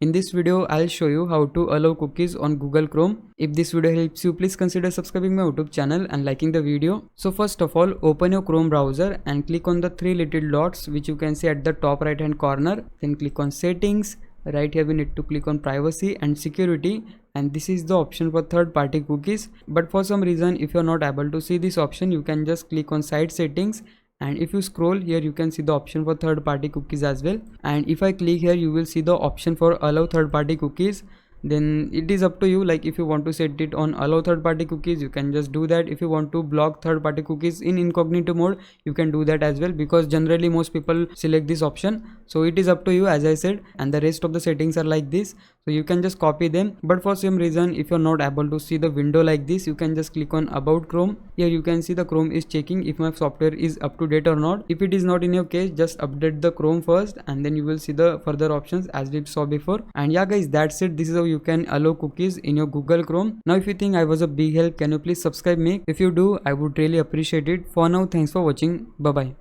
In this video, I'll show you how to allow cookies on Google Chrome. If this video helps you, please consider subscribing my YouTube channel and liking the video. So first of all, open your Chrome browser and click on the three little dots which you can see at the top right hand corner. Then click on settings. Right here we need to click on privacy and security, and this is the option for third party cookies. But for some reason, if you're not able to see this option, you can just click on site settings, and if you scroll here you can see the option for third party cookies as well. And if I click here, you will see the option for allow third party cookies. Then it is up to you, like if you want to set it on allow third party cookies, you can just do that. If you want to block third party cookies in incognito mode, you can do that as well, because generally most people select this option. So it is up to you, as I said, and the rest of the settings are like this, so you can just copy them. But for some reason, if you're not able to see the window like this, you can just click on about Chrome. Here you can see the Chrome is checking if my software is up to date or not. If it is not in your case, just update the Chrome first, and then you will see the further options as we saw before. And yeah guys, that's it. This is how you can allow cookies in your Google Chrome. Now if you think I was a big help, can you please subscribe me? If you do, I would really appreciate it. For now, thanks for watching. Bye bye.